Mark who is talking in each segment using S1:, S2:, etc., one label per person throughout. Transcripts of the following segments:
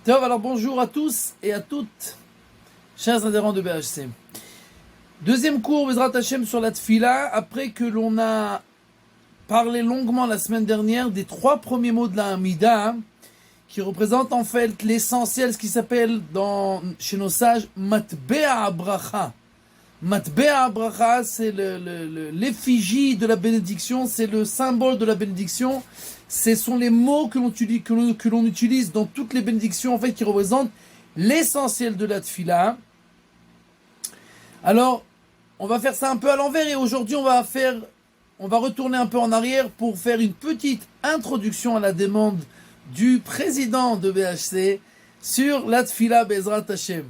S1: Tov, alors bonjour à tous et à toutes, chers adhérents de BHC. Deuxième cours, Bezrat Hashem, sur la Tfila, après que l'on a parlé longuement la semaine dernière des trois premiers mots de la Hamida, qui représentent en fait l'essentiel, ce qui s'appelle chez nos sages Matbea Abracha. Matbea Abracha, c'est l'effigie de la bénédiction, c'est le symbole de la bénédiction. Ce sont les mots que l'on utilise dans toutes les bénédictions, en fait, qui représentent l'essentiel de la Tfila. Alors, on va faire ça un peu à l'envers, et aujourd'hui, on va retourner un peu en arrière pour faire une petite introduction à la demande du président de BHC sur la Tfila Bezrat Hashem.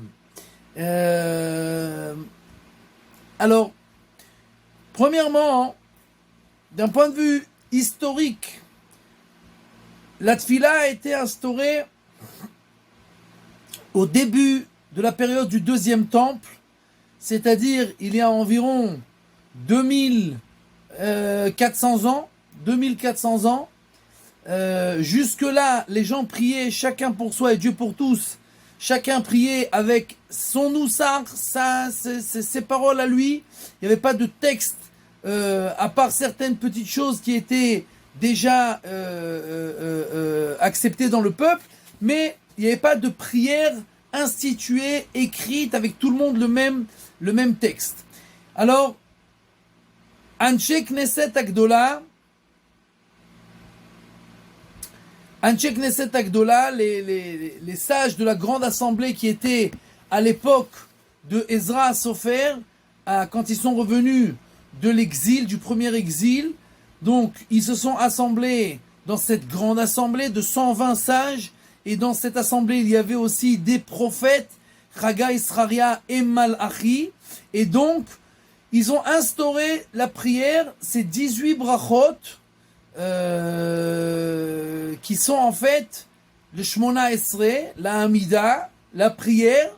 S1: Alors, premièrement, d'un point de vue historique, la Tfila a été instaurée au début de la période du deuxième temple, c'est-à-dire il y a environ 2400 ans. Jusque-là, les gens priaient chacun pour soi et Dieu pour tous. Chacun priait avec son noussar, ses paroles à lui. Il n'y avait pas de texte, à part certaines petites choses qui étaient déjà acceptées dans le peuple, mais il n'y avait pas de prière instituée, écrite, avec tout le monde le même texte. Alors, Anshe Knesset Agdola, les sages de la grande assemblée qui étaient à l'époque de Ezra Sofer, quand ils sont revenus de l'exil, du premier exil, donc ils se sont assemblés dans cette grande assemblée de 120 sages, et dans cette assemblée il y avait aussi des prophètes, Chagai, Sraria et Malachi, et donc ils ont instauré la prière, ces 18 brachot, qui sont en fait le Shmona Esrei, la Hamida, la prière,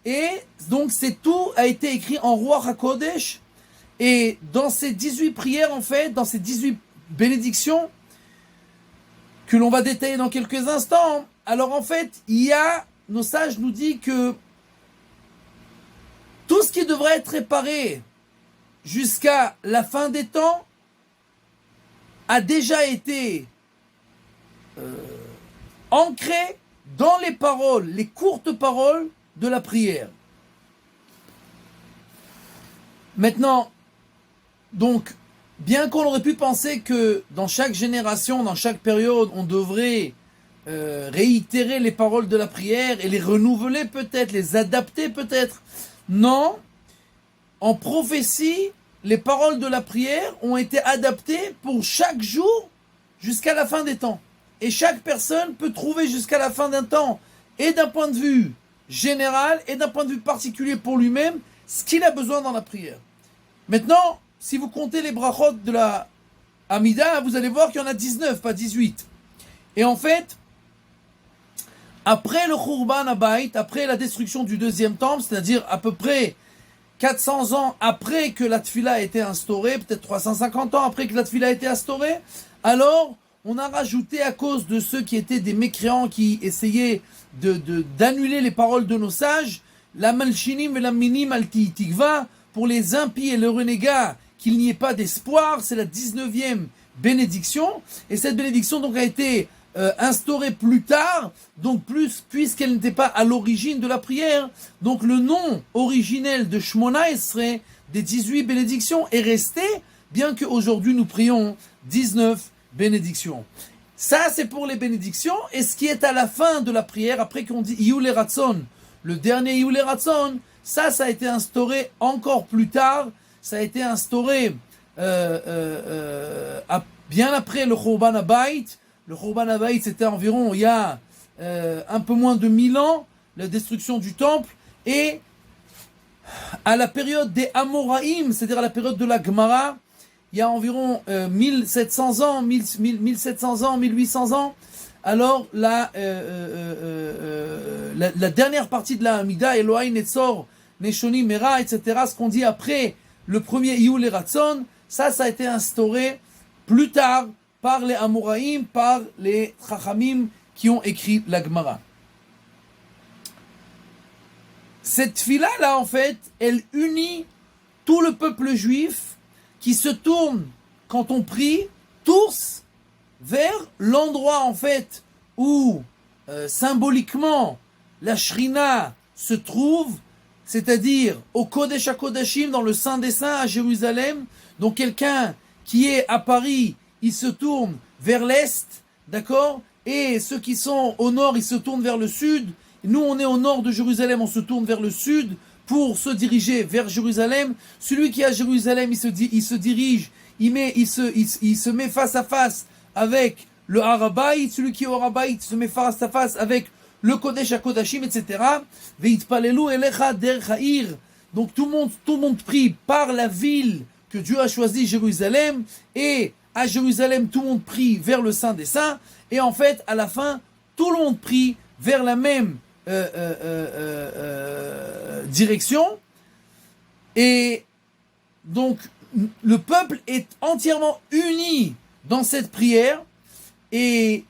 S1: et donc tout a été écrit en Ruach HaKodesh, et dans ces 18 prières, en fait, dans ces 18 bénédictions, que l'on va détailler dans quelques instants, alors en fait, nos sages nous disent que tout ce qui devrait être réparé jusqu'à la fin des temps a déjà été ancré dans les paroles, les courtes paroles de la prière. Maintenant, donc, bien qu'on aurait pu penser que dans chaque génération, dans chaque période, on devrait réitérer les paroles de la prière et les renouveler peut-être, les adapter peut-être, non, en prophétie, les paroles de la prière ont été adaptées pour chaque jour jusqu'à la fin des temps. Et chaque personne peut trouver jusqu'à la fin d'un temps, et d'un point de vue général, et d'un point de vue particulier pour lui-même, ce qu'il a besoin dans la prière. Maintenant, si vous comptez les brachot de la Hamida, vous allez voir qu'il y en a 19, pas 18. Et en fait, après le Khurban Habayit, après la destruction du deuxième temple, c'est-à-dire à peu près 400 ans après que la Tfila a été instaurée, peut-être 350 ans après que la Tfila a été instaurée, alors on a rajouté, à cause de ceux qui étaient des mécréants qui essayaient d'annuler les paroles de nos sages, la Malchinim et la Minim Alti Tikva, pour les impies et les renégats, qu'il n'y ait pas d'espoir, c'est la 19e bénédiction, et cette bénédiction donc a été instaurée plus tard, donc puisqu'elle n'était pas à l'origine de la prière, donc le nom originel de Shmona Esrei, des 18 bénédictions, est resté, bien qu'aujourd'hui nous prions 19 bénédictions. Ça, c'est pour les bénédictions, et ce qui est à la fin de la prière, après qu'on dit Iyul Ratzon, le dernier Iyul Ratzon, ça a été instauré encore plus tard, ça a été instauré bien après le Khurban Habayit. Le Khurban Habayit, c'était environ il y a un peu moins de 1000 ans, la destruction du temple, et à la période des Amoraïm, c'est-à-dire à la période de la Gemara, il y a environ 1700 ans, 1700 ans, 1800 ans, alors la dernière partie de la Hamida, Elohai Netzor, Neshoni Mera, etc., ce qu'on dit après le premier Iyul Ratzon, ça a été instauré plus tard par les Amoraïm, par les Chachamim qui ont écrit la Gemara. cette fila-là, en fait, elle unit tout le peuple juif qui se tourne, quand on prie, tous vers l'endroit, en fait, où, symboliquement, la Shrina se trouve, c'est-à-dire au Kodesh HaKodashim, dans le Saint des Saints, à Jérusalem. Donc quelqu'un qui est à Paris, il se tourne vers l'Est, d'accord? Et ceux qui sont au nord, ils se tournent vers le sud. Nous, on est au nord de Jérusalem, on se tourne vers le sud pour se diriger vers Jérusalem. Celui qui est à Jérusalem, il se dirige, il se met face à face avec le Harabaït. Celui qui est au Harabaït se met face à face avec le Kodesh HaKodashim, etc. Veitpalelu elecha derech ha'ir. Donc tout le monde prie par la ville que Dieu a choisi, Jérusalem, et à Jérusalem, tout le monde prie vers le Saint des Saints, et en fait, à la fin, tout le monde prie vers la même direction, et donc le peuple est entièrement uni dans cette prière, et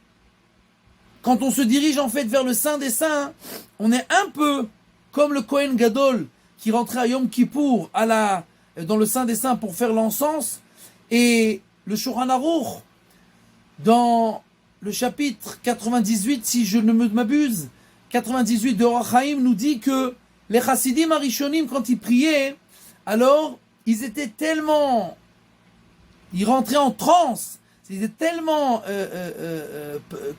S1: quand on se dirige en fait vers le Saint des Saints, on est un peu comme le Kohen Gadol qui rentrait à Yom Kippour dans le Saint des Saints pour faire l'encens, et le Shulchan Aruch, dans le chapitre 98, si je ne m'abuse, 98 de Orach Chaim, nous dit que les Chassidim Arishonim, quand ils priaient, alors ils rentraient en transe, ils étaient tellement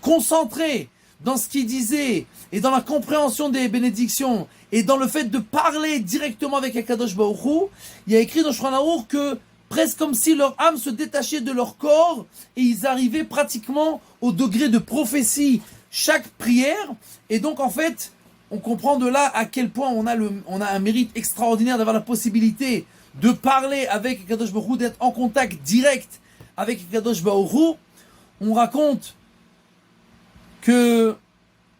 S1: concentrés dans ce qu'ils disaient et dans la compréhension des bénédictions et dans le fait de parler directement avec Akadosh Baruch Hu. Il y a écrit dans Shulchan Aruch que presque comme si leur âme se détachait de leur corps et ils arrivaient pratiquement au degré de prophétie chaque prière. Et donc en fait, on comprend de là à quel point on a un mérite extraordinaire d'avoir la possibilité de parler avec Akadosh Baruch Hu, d'être en contact direct avec Akadosh Baruch Hu. On raconte que,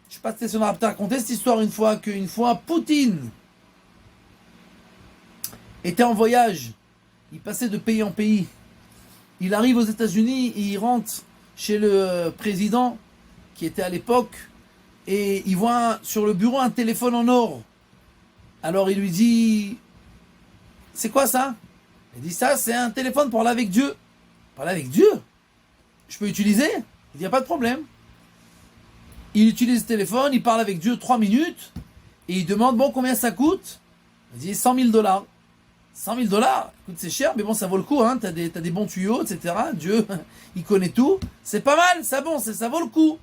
S1: je ne sais pas si on a raconté cette histoire une fois Poutine était en voyage. Il passait de pays en pays. Il arrive aux États-Unis et il rentre chez le président qui était à l'époque et il voit sur le bureau un téléphone en or. Alors il lui dit: c'est quoi ça? Il dit: ça, c'est un téléphone pour parler avec Dieu. Parler avec Dieu? Je peux utiliser? Il dit: il n'y a pas de problème. Il utilise le téléphone, il parle avec Dieu 3 minutes et il demande: bon, combien ça coûte? Il dit: $100,000. 100 000 $, écoute, c'est cher, mais bon, ça vaut le coup, hein. T'as des bons tuyaux, etc. Dieu, il connaît tout. C'est pas mal, ça vaut le coup.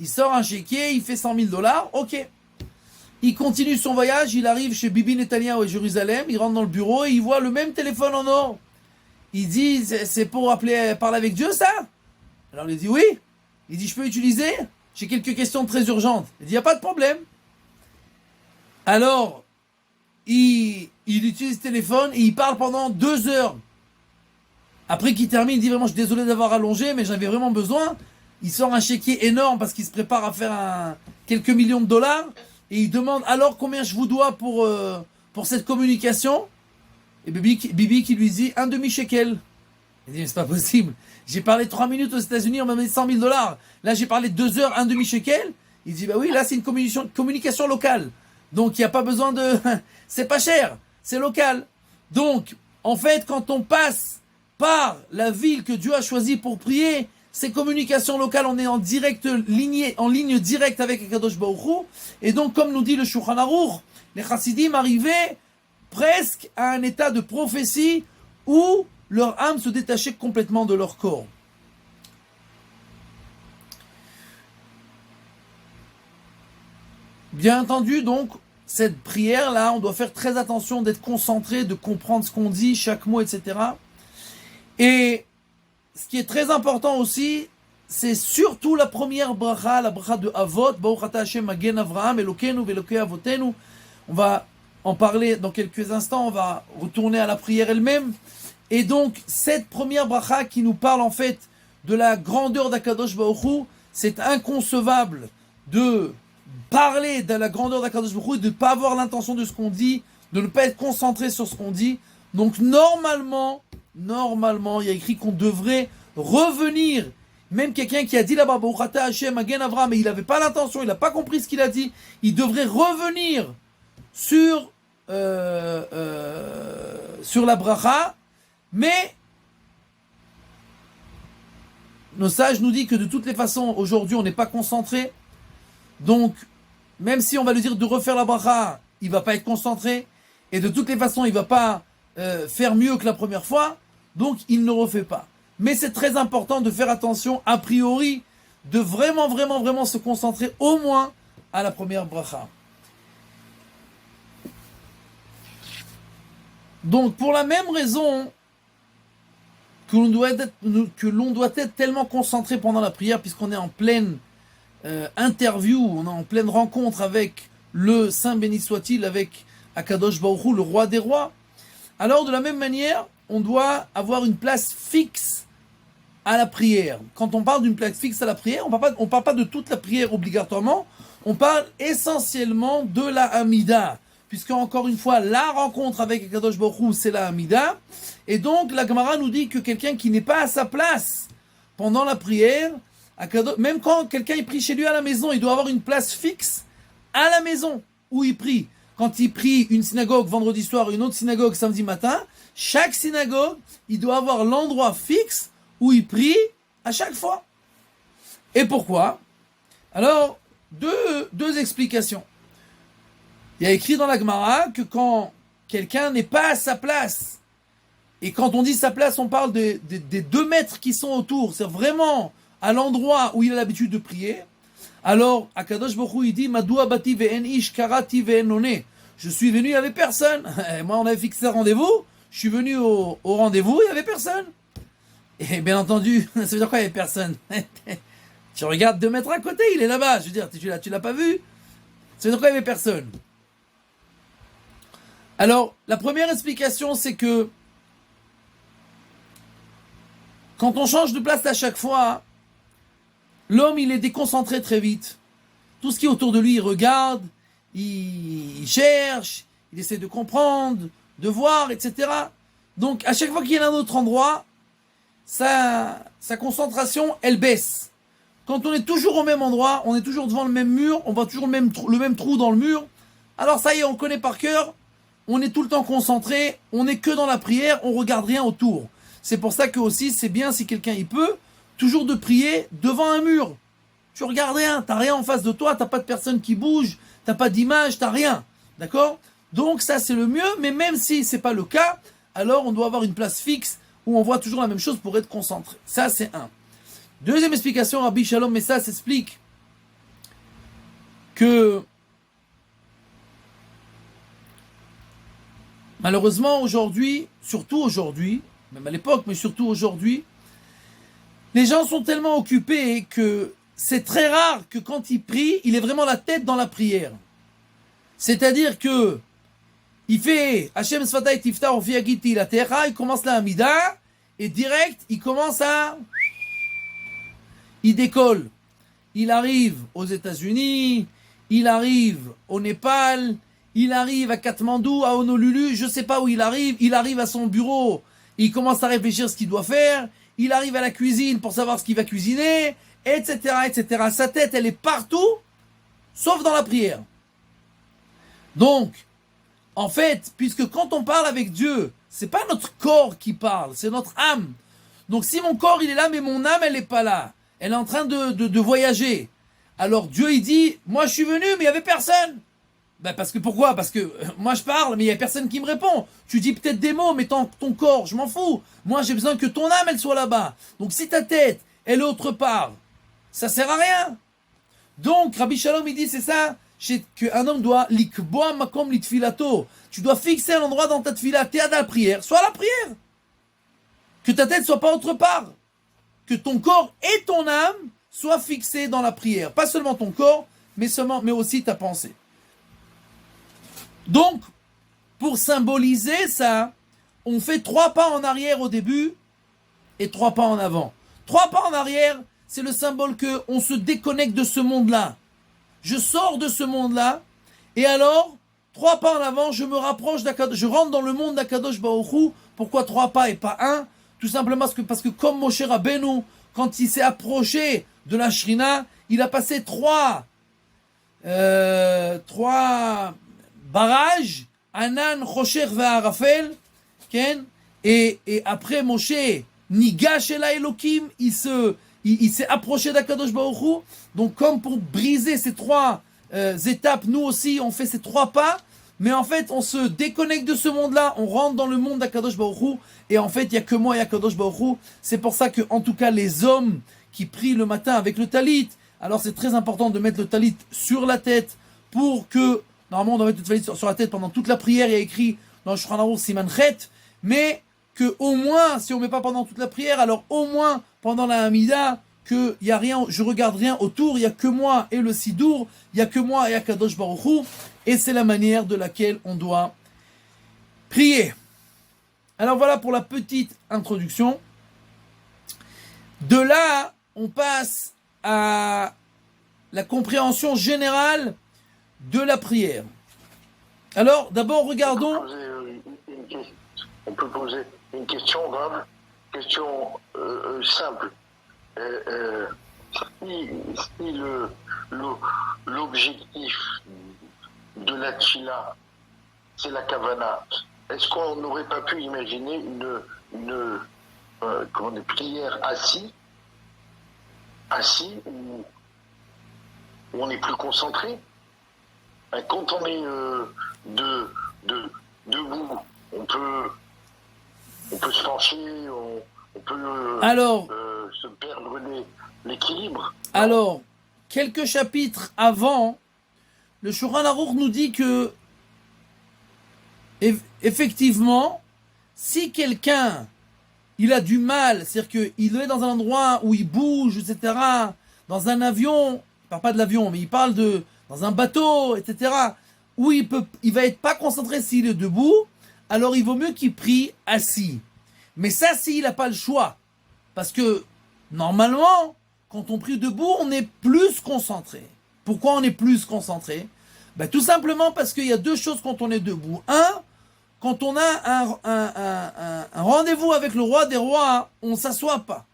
S1: Il sort un chéquier, il fait 100 000 $, ok. Il continue son voyage, il arrive chez Bibi Netanyahu à Jérusalem, il rentre dans le bureau et il voit le même téléphone en or. Il dit: c'est pour parler avec Dieu, ça? Alors il dit: oui. Il dit: je peux utiliser? J'ai quelques questions très urgentes. Il dit: il n'y a pas de problème. Alors, il utilise le téléphone et il parle pendant 2 heures. Après qu'il termine, il dit: vraiment, je suis désolé d'avoir allongé, mais j'avais vraiment besoin. Il sort un chéquier énorme parce qu'il se prépare à faire quelques millions de dollars. Et il demande: alors, combien je vous dois pour cette communication? Et Bibi qui lui dit: un demi-shekel. Il dit: mais c'est pas possible. J'ai parlé 3 minutes aux États-Unis, on m'a donné 100 000 $. Là, j'ai parlé 2 heures, un demi-shekel. Il dit: bah oui, là, c'est une communication locale. Donc, il n'y a pas besoin de... c'est pas cher, c'est local. Donc, en fait, quand on passe par la ville que Dieu a choisie pour prier, ces communications locales, on est en ligne directe avec Akadosh Baruch Hu. Et donc, comme nous dit le Shulchan Aruch, les Chassidim arrivaient presque à un état de prophétie où leur âme se détachait complètement de leur corps. Bien entendu, donc, cette prière-là, on doit faire très attention d'être concentré, de comprendre ce qu'on dit, chaque mot, etc. Et ce qui est très important aussi, c'est surtout la première bracha, la bracha de Avot, Baruch Ata Hashem Magen Avraham, Elokeinu ve'Elokei Avotenu. On va en parler dans quelques instants, on va retourner à la prière elle-même. Et donc, cette première bracha qui nous parle en fait de la grandeur d'Akadosh Baruch Hu, c'est inconcevable de parler de la grandeur d'Akadosh Baruch Hu et de ne pas avoir l'intention de ce qu'on dit, de ne pas être concentré sur ce qu'on dit. Donc, normalement, il y a écrit qu'on devrait revenir. Même quelqu'un qui a dit là-bas, Baruch Ata Hashem Magen Avraham, mais il n'avait pas l'intention, il n'a pas compris ce qu'il a dit, il devrait revenir sur la bracha, mais nos sages nous disent que de toutes les façons, aujourd'hui, on n'est pas concentré. Donc, même si on va lui dire de refaire la bracha, il va pas être concentré. Et de toutes les façons, il va pas faire mieux que la première fois. Donc, il ne refait pas. Mais c'est très important de faire attention, a priori, de vraiment, vraiment, vraiment se concentrer au moins à la première bracha. Donc, pour la même raison que l'on doit être tellement concentré pendant la prière, puisqu'on est en pleine interview, on est en pleine rencontre avec le Saint béni soit-il, avec Akadosh Baruch Hu, le roi des rois. Alors, de la même manière, on doit avoir une place fixe à la prière. Quand on parle d'une place fixe à la prière, on parle pas de toute la prière obligatoirement, on parle essentiellement de la Hamida. Puisque, encore une fois, la rencontre avec Akadosh Baruch Hu, c'est la Hamida. Et donc, la Gemara nous dit que quelqu'un qui n'est pas à sa place pendant la prière, même quand quelqu'un il prie chez lui à la maison, il doit avoir une place fixe à la maison où il prie. Quand il prie une synagogue vendredi soir et une autre synagogue samedi matin, chaque synagogue, il doit avoir l'endroit fixe où il prie à chaque fois. Et pourquoi? Alors, deux explications. Il y a écrit dans la Gemara que quand quelqu'un n'est pas à sa place, et quand on dit sa place, on parle des 2 mètres qui sont autour, c'est vraiment à l'endroit où il a l'habitude de prier. Alors, Akadosh Baruch Hu, il dit, Madua bati ve'en ish karati ve'en none. Je suis venu, il n'y avait personne. Et moi, on avait fixé un rendez-vous. Je suis venu au rendez-vous, il n'y avait personne. Et bien entendu, ça veut dire quoi, il n'y avait personne? Tu regardes 2 mètres à côté, il est là-bas. Je veux dire, tu l'as pas vu? Ça veut dire quoi, il n'y avait personne? Alors, la première explication, c'est que quand on change de place à chaque fois, l'homme, il est déconcentré très vite. Tout ce qui est autour de lui, il regarde, il cherche, il essaie de comprendre, de voir, etc. Donc, à chaque fois qu'il y a un autre endroit, sa concentration, elle baisse. Quand on est toujours au même endroit, on est toujours devant le même mur, on voit toujours le même trou dans le mur, alors ça y est, on connaît par cœur, on est tout le temps concentré, on n'est que dans la prière, on regarde rien autour. C'est pour ça que aussi, c'est bien si quelqu'un y peut, toujours de prier devant un mur. Tu regardes rien, t'as rien en face de toi, t'as pas de personne qui bouge, t'as pas d'image, t'as rien. D'accord? Donc ça c'est le mieux, mais même si c'est pas le cas, alors on doit avoir une place fixe où on voit toujours la même chose pour être concentré. Ça c'est un. Deuxième explication, Rabbi Shalom Messa s'explique que malheureusement aujourd'hui, surtout aujourd'hui, même à l'époque, mais surtout aujourd'hui, les gens sont tellement occupés que c'est très rare que quand il prie, il ait vraiment la tête dans la prière. C'est-à-dire que il fait Hashem Sfatay Tiftar Ofiagiti la Terra, il commence la Hamida, et direct, il commence il décolle. Il arrive aux États-Unis, il arrive au Népal, il arrive à Katmandou, à Honolulu, je ne sais pas où il arrive à son bureau, il commence à réfléchir ce qu'il doit faire, il arrive à la cuisine pour savoir ce qu'il va cuisiner, etc., etc. Sa tête, elle est partout, sauf dans la prière. Donc, en fait, puisque quand on parle avec Dieu, c'est pas notre corps qui parle, c'est notre âme. Donc si mon corps il est là, mais mon âme elle n'est pas là, elle est en train de voyager. Alors Dieu il dit, moi je suis venu, mais il y avait personne. Ben parce que pourquoi? Parce que moi je parle, mais il y a personne qui me répond. Tu dis peut-être des mots, mais ton corps, je m'en fous. Moi j'ai besoin que ton âme elle soit là-bas. Donc si ta tête elle est autre part, ça sert à rien. Donc Rabbi Shalom il dit c'est ça. Qu'un homme doit likboa makom litfilato. Tu dois fixer un endroit dans ta tfila, t'es à la prière, sois à la prière. Que ta tête soit pas autre part. Que ton corps et ton âme soient fixés dans la prière. Pas seulement ton corps, mais aussi ta pensée. Donc, pour symboliser ça, on fait 3 pas en arrière au début et 3 pas en avant. 3 pas en arrière, c'est le symbole que on se déconnecte de ce monde-là. Je sors de ce monde-là, et alors, 3 pas en avant, je me rapproche d'Akadosh, je rentre dans le monde d'Akadosh Baruch Hu. Pourquoi 3 pas et pas 1? Tout simplement parce que comme Moshe Rabbeinu, quand il s'est approché de la Shrina, il a passé 3 barrage, Anan, Chosher ve'arafel, ken, et après Moshe, Nigash el Elohim, il s'est approché d'Akadosh Baruch Hu. Donc comme pour briser ces trois étapes, nous aussi on fait ces trois pas, mais en fait on se déconnecte de ce monde-là, on rentre dans le monde d'Akadosh Baruch Hu, et en fait il n'y a que moi et Akadosh Baruch Hu. C'est pour ça que en tout cas les hommes qui prient le matin avec le talit, alors c'est très important de mettre le talit sur la tête pour que, normalement on doit mettre le talit sur la tête pendant toute la prière, il y a écrit dans le Shulchan Aruch Siman Chet, mais que au moins, si on ne met pas pendant toute la prière, alors au moins pendant la Hamida, qu'il n'y a rien, je regarde rien autour, il n'y a que moi et le Sidour, il n'y a que moi et Akadosh Baruch Hu, et c'est la manière de laquelle on doit prier. Alors voilà pour la petite introduction. De là, on passe à la compréhension générale de la prière. Alors, d'abord, regardons...
S2: On peut poser une question grave, question simple. Si l'objectif de la tfila, c'est la kavana, est-ce qu'on n'aurait pas pu imaginer une prière assis où on est plus concentré? Quand on est debout, on peut se pencher, on peut se perdre l'équilibre.
S1: Alors, quelques chapitres avant, le Shulchan Aruch nous dit que, effectivement, si quelqu'un, il a du mal, c'est-à-dire qu'il est dans un endroit où il bouge, etc., dans un avion, il parle pas de l'avion, mais il parle dans un bateau, etc., où il va être pas concentré s'il est debout, alors il vaut mieux qu'il prie assis. Mais ça, s'il n'a pas le choix. Parce que, normalement, quand on prie debout, on est plus concentré. Pourquoi on est plus concentré? Tout simplement parce qu'il y a deux choses quand on est debout. Un, quand on a un rendez-vous avec le roi des rois, on ne s'assoit pas.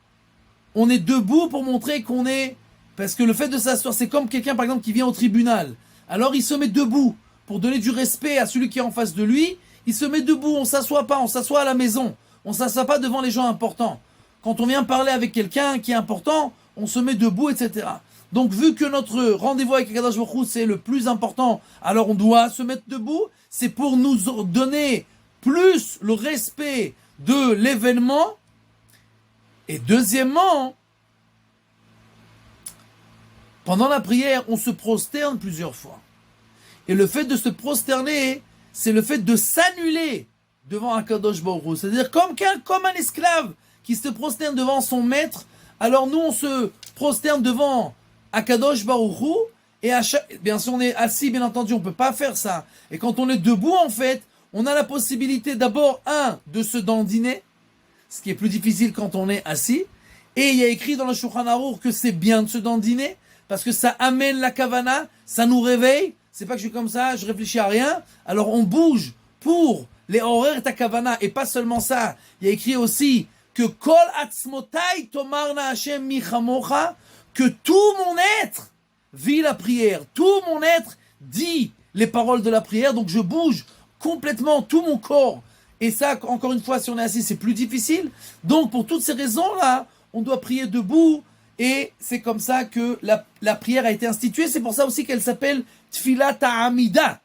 S1: On est debout pour montrer qu'on est... Parce que le fait de s'asseoir, c'est comme quelqu'un, par exemple, qui vient au tribunal. Alors il se met debout pour donner du respect à celui qui est en face de lui. Il se met debout, on s'assoit pas, on s'assoit à la maison. On s'assoit pas devant les gens importants. Quand on vient parler avec quelqu'un qui est important, on se met debout, etc. Donc vu que notre rendez-vous avec Akadosh Baruch Hu, c'est le plus important, alors on doit se mettre debout. C'est pour nous donner plus le respect de l'événement. Et deuxièmement, pendant la prière, on se prosterne plusieurs fois. Et le fait de se prosterner, c'est le fait de s'annuler devant Akadosh Baruch Hu. C'est-à-dire comme un esclave qui se prosterne devant son maître, alors nous on se prosterne devant Akadosh Baruch Hu, et bien si on est assis, bien entendu, on ne peut pas faire ça. Et quand on est debout, en fait, on a la possibilité d'abord, de se dandiner, ce qui est plus difficile quand on est assis, et il y a écrit dans le Shulchan Aruch que c'est bien de se dandiner, parce que ça amène la kavana, ça nous réveille. C'est pas que je suis comme ça, je réfléchis à rien. Alors on bouge pour les horaires ta kavana. Et pas seulement ça. Il y a écrit aussi que kol atzmotai tomarna Hashem michamocha, que tout mon être vit la prière. Tout mon être dit les paroles de la prière. Donc je bouge complètement tout mon corps. Et ça, encore une fois, si on est assis, c'est plus difficile. Donc pour toutes ces raisons-là, on doit prier debout. Et c'est comme ça que la prière a été instituée. C'est pour ça aussi qu'elle s'appelle Tfilat Ha'amida.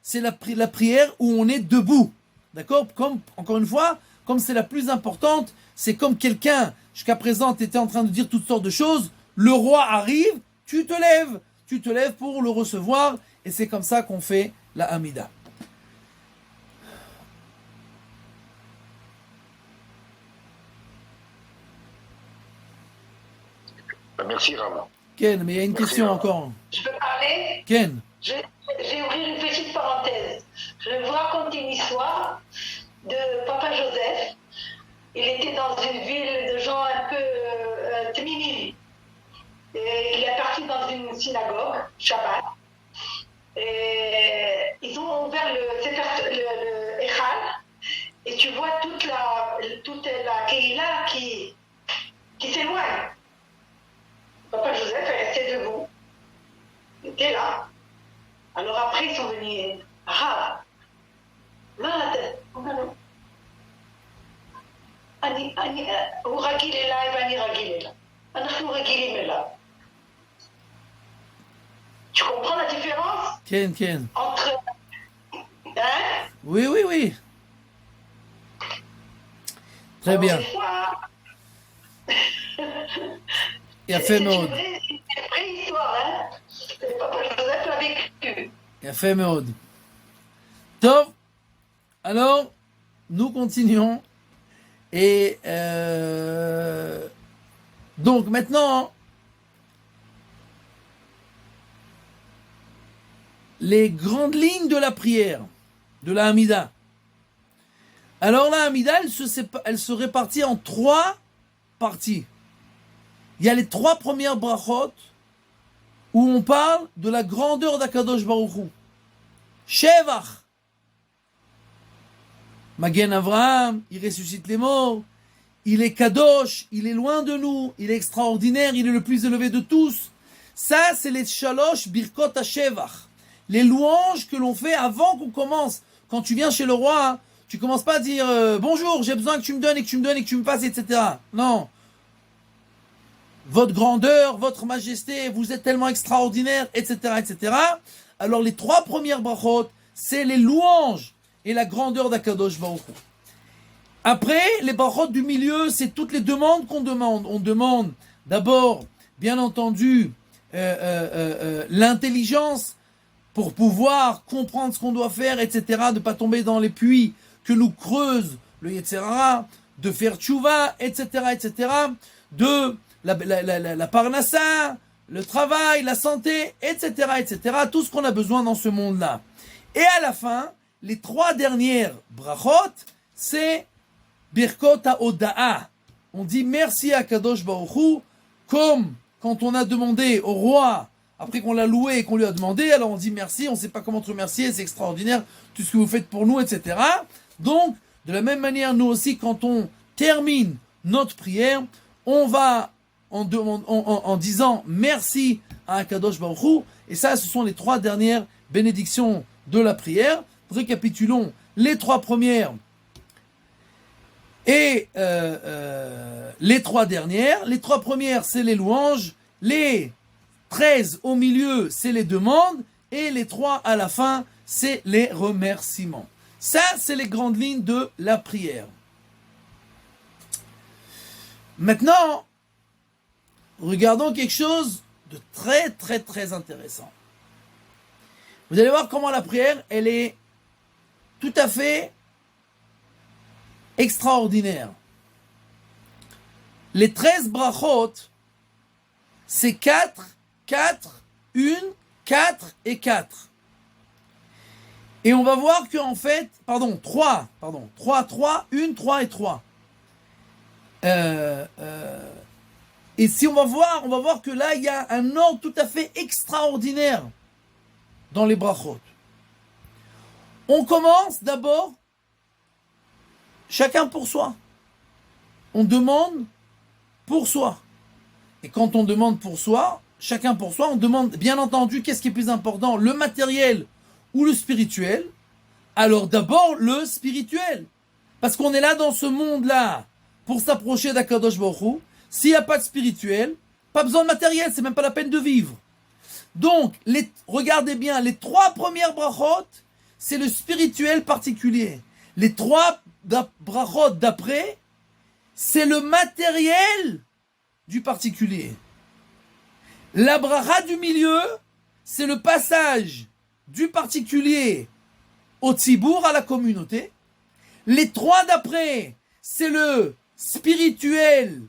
S1: C'est la prière où on est debout. D'accord? Encore une fois, comme c'est la plus importante, c'est comme quelqu'un, jusqu'à présent, était en train de dire toutes sortes de choses. Le roi arrive, tu te lèves. Tu te lèves pour le recevoir. Et c'est comme ça qu'on fait la Hamida.
S2: Merci Rav.
S1: Ken, mais il y a une question encore.
S3: Je peux parler?
S1: Ken.
S3: Je vais ouvrir une petite parenthèse. Je vais vous raconter une histoire de Papa Joseph. Il était dans une ville de gens un peu timimides. Il est parti dans une synagogue, Shabbat. Et ils ont ouvert le Echal. Et tu vois toute la Keïla qui s'éloigne. Papa Joseph est resté debout. Il était là. Alors après, ils sont venus מה אתה? הוא אומר לו, הוא רגיל אליי ואני רגיל אליו. אנחנו רגילים אליו. Tu comprends la différence?
S1: כן, כן.
S3: Entre... Hein?
S1: Oui, oui, oui. Très bien.
S3: Des fois,
S1: יפה מאוד.
S3: c'est une vraie histoire, hein? Papa Joseph l'a vécu.
S1: יפה מאוד. טוב, alors, nous continuons. Et donc maintenant, les grandes lignes de la prière, de la Hamida. Alors la Hamida, elle se répartit en 3 parties. Il y a les 3 premières brachot où on parle de la grandeur d'Akadosh Baruch Hu. Shevach. Magen Avraham, il ressuscite les morts. Il est Kadosh, il est loin de nous, il est extraordinaire, il est le plus élevé de tous. Ça, c'est les Shalosh Birkot HaShevach. Les louanges que l'on fait avant qu'on commence. Quand tu viens chez le roi, tu commences pas à dire bonjour, j'ai besoin que tu me donnes et que tu me donnes et que tu me passes, etc. Non. Votre grandeur, votre majesté, vous êtes tellement extraordinaire, etc., etc. Alors les 3 premières brachot, c'est les louanges et la grandeur d'Akadosh Baruch Hu. Après, les brachot du milieu, c'est toutes les demandes qu'on demande. On demande d'abord, bien entendu, l'intelligence pour pouvoir comprendre ce qu'on doit faire, etc., de ne pas tomber dans les puits que nous creuse le Yetzer Hara, de faire tchouva, etc., etc., de la parnassa, le travail, la santé, etc., etc., tout ce qu'on a besoin dans ce monde-là. Et à la fin, les 3 dernières brachot, c'est Birkot HaOda'a. On dit merci à Kadosh Baruch Hu, comme quand on a demandé au roi, après qu'on l'a loué et qu'on lui a demandé, alors on dit merci, on ne sait pas comment te remercier, c'est extraordinaire, tout ce que vous faites pour nous, etc. Donc, de la même manière, nous aussi, quand on termine notre prière, on va en disant merci à Akadosh Baruch Hu, et ça, ce sont les 3 dernières bénédictions de la prière. Récapitulons les 3 premières et les 3 dernières. Les 3 premières, c'est les louanges, les 13 au milieu, c'est les demandes, et les 3 à la fin, c'est les remerciements. Ça, c'est les grandes lignes de la prière. Maintenant, regardons quelque chose de très, très, très intéressant. Vous allez voir comment la prière, elle est tout à fait extraordinaire. Les 13 brachot, c'est 4, 4, 1, 4 et 4. Et on va voir que en fait, 3, 3, 1, 3 et 3. Et si on va voir que là, il y a un ordre tout à fait extraordinaire dans les brachot. On commence d'abord, chacun pour soi. On demande pour soi. Et quand on demande pour soi, chacun pour soi, on demande bien entendu qu'est-ce qui est plus important, le matériel ou le spirituel. Alors d'abord le spirituel. Parce qu'on est là dans ce monde-là pour s'approcher d'Akadosh Baruch Hu. S'il n'y a pas de spirituel, pas besoin de matériel, c'est même pas la peine de vivre. Donc, regardez bien, les 3 premières brachot, c'est le spirituel particulier. Les 3 brachot d'après, c'est le matériel du particulier. La bracha du milieu, c'est le passage du particulier au tzibour, à la communauté. Les 3 d'après, c'est le spirituel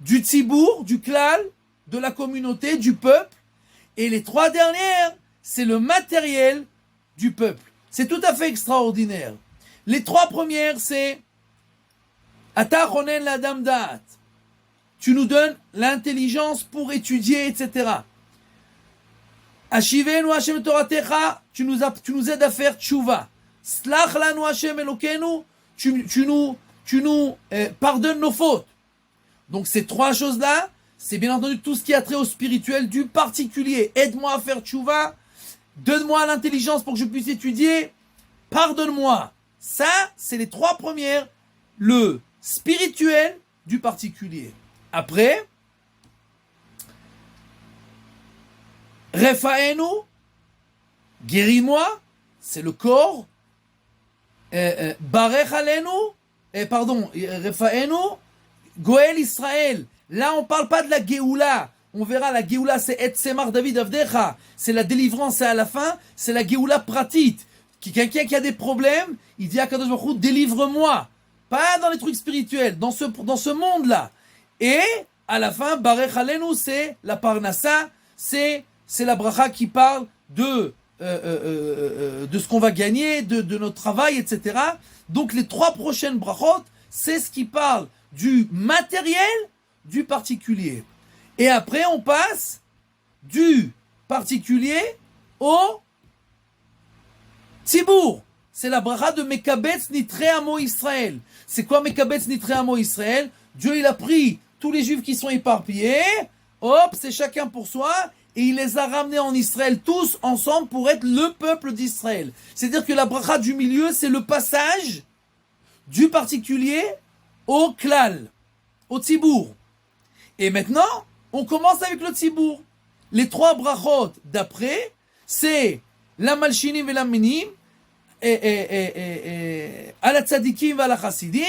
S1: du tzibour, du klal, de la communauté, du peuple. Et les 3 dernières, c'est le matériel du peuple. C'est tout à fait extraordinaire. Les 3 premières, c'est Ata chonen l'adam da'at. Tu nous donnes l'intelligence pour étudier, etc. Ashivenu Hashem Toratecha, tu nous aides à faire tchouva. Slach lanu Hashem Elokenu, tu nous pardonnes nos fautes. Donc ces 3 choses-là, c'est bien entendu tout ce qui a trait au spirituel du particulier. Aide-moi à faire tchouva donne-moi l'intelligence pour que je puisse étudier, pardonne-moi. Ça, c'est les trois premières, le spirituel du particulier. Après, Refaenu, guéris-moi, c'est le corps. Barech alenu, Refaenu, Goël Israël. Là, on ne parle pas de la Géoula. On verra, la Géoula, c'est Et Semar David Avdecha. C'est la délivrance, et à la fin, c'est la Géoula pratique. Quelqu'un qui a des problèmes, il dit à Kadosh Baruch Hu, délivre-moi. Pas dans les trucs spirituels, dans ce monde-là. Et, à la fin, Barech alenu, c'est la Parnassa, c'est la bracha qui parle de ce qu'on va gagner, de notre travail, etc. Donc, les trois prochaines brachot, c'est ce qui parle du matériel, du particulier. Et après, on passe du particulier au Tzibour. C'est la bracha de Mekabetz Nitre Amo Israël. C'est quoi Mekabetz Nitre Amo Israël? Dieu, il a pris tous les juifs qui sont éparpillés, hop, c'est chacun pour soi, et il les a ramenés en Israël tous ensemble pour être le peuple d'Israël. C'est-à-dire que la bracha du milieu, c'est le passage du particulier au klal, au tzibour. Et maintenant, on commence avec le tzibour. Les trois brachot d'après, c'est la malchinim et la minim, ala tzadikim et ala chassidim,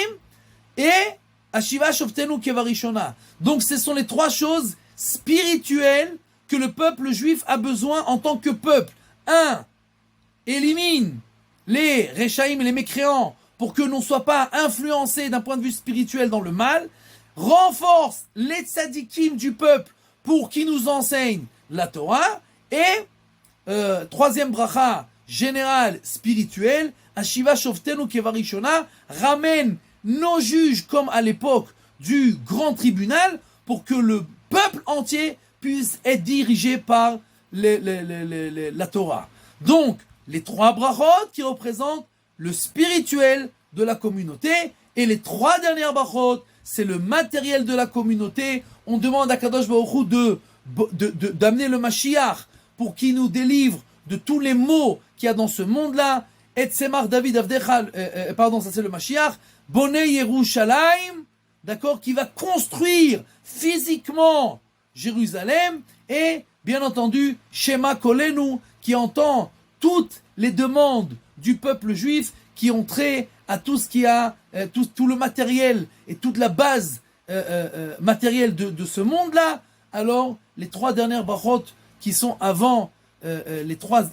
S1: et ashiva shoftenu kevarishona. Donc ce sont les trois choses spirituelles que le peuple juif a besoin en tant que peuple. 1. Élimine les réchaïm et les mécréants pour que l'on ne soit pas influencé d'un point de vue spirituel dans le mal. Renforce les tzadikim du peuple pour qu'ils nous enseignent la Torah. Et troisième bracha générale spirituelle, Ashiva Shoftenu Kevarishona, ramène nos juges comme à l'époque du grand tribunal pour que le peuple entier puisse être dirigé par la Torah. Donc, les trois brachot qui représentent le spirituel de la communauté, et les trois dernières brachot, c'est le matériel de la communauté. On demande à Kadosh Baruch Hu d'amener le Mashiach pour qu'il nous délivre de tous les maux qu'il y a dans ce monde-là. Et Semar David Avdecha, ça c'est le Mashiach. Bonei Yerushalayim, d'accord, qui va construire physiquement Jérusalem, et bien entendu Shema Kolenu, qui entend toutes les demandes du peuple juif qui ont trait à tout ce qui a tout le matériel et toute la base matérielle de ce monde-là. Alors les trois dernières brachot qui sont avant les trois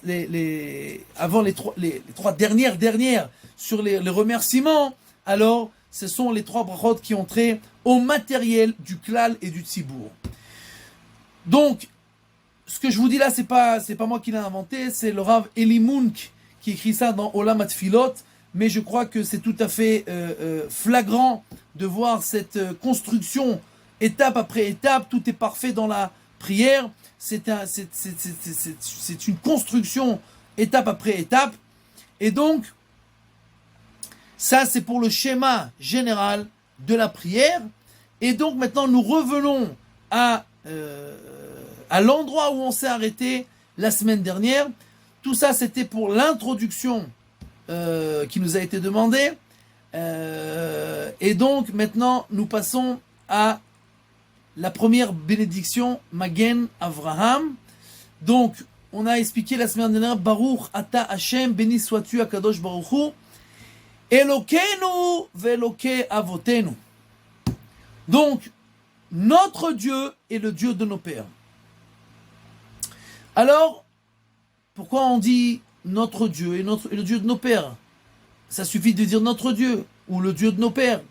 S1: dernières sur les remerciements, alors ce sont les trois brachot qui ont trait au matériel du klal et du tzibour. Donc, ce que je vous dis là, c'est pas moi qui l'ai inventé, c'est le Rav Eli Munk qui écrit ça dans Olam HaTfilot, mais je crois que c'est tout à fait flagrant de voir cette construction étape après étape. Tout est parfait dans la prière. C'est une construction étape après étape. Et donc, ça c'est pour le schéma général de la prière. Et donc maintenant, nous revenons à l'endroit où on s'est arrêté la semaine dernière. Tout ça, c'était pour l'introduction qui nous a été demandée. Et donc, maintenant, nous passons à la première bénédiction, Magen Avraham. Donc, on a expliqué la semaine dernière, Baruch Ata Hashem, béni sois-tu Akadosh Baruch Hu, Elokeinu ve'Eloke Avotenu. Donc, notre Dieu est le Dieu de nos pères. Alors, pourquoi on dit notre Dieu et le Dieu de nos pères? Ça suffit de dire notre Dieu ou le Dieu de nos pères.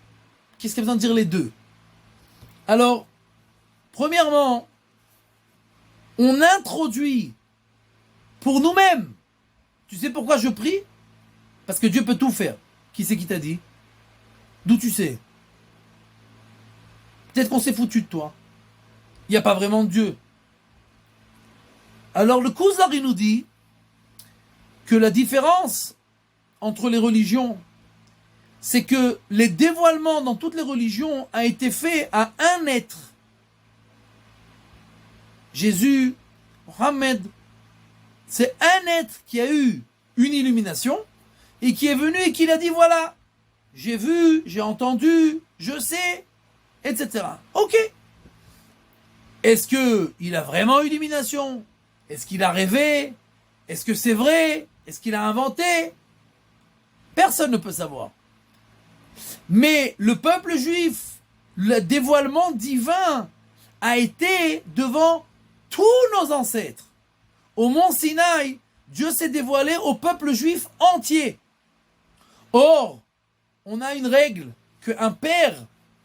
S1: Qu'est-ce qu'il y a besoin de dire les deux? Alors, premièrement, on introduit pour nous-mêmes. Tu sais pourquoi je prie? Parce que Dieu peut tout faire. Qui c'est qui t'a dit? D'où tu sais? Peut-être qu'on s'est foutu de toi. Il n'y a pas vraiment de Dieu. Alors le Kuzari nous dit que la différence entre les religions, c'est que les dévoilements dans toutes les religions a été fait à un être. Jésus, Mohammed, C'est un être qui a eu une illumination et qui est venu et qui a dit voilà, j'ai vu, j'ai entendu, je sais, etc. Ok. Est-ce qu'il a vraiment eu l'illumination? Est-ce qu'il a rêvé? Est-ce que c'est vrai? Est-ce qu'il a inventé? Personne ne peut savoir. Mais le peuple juif, le dévoilement divin a été devant tous nos ancêtres. Au mont Sinaï, Dieu s'est dévoilé au peuple juif entier. Or, on a une règle qu'un père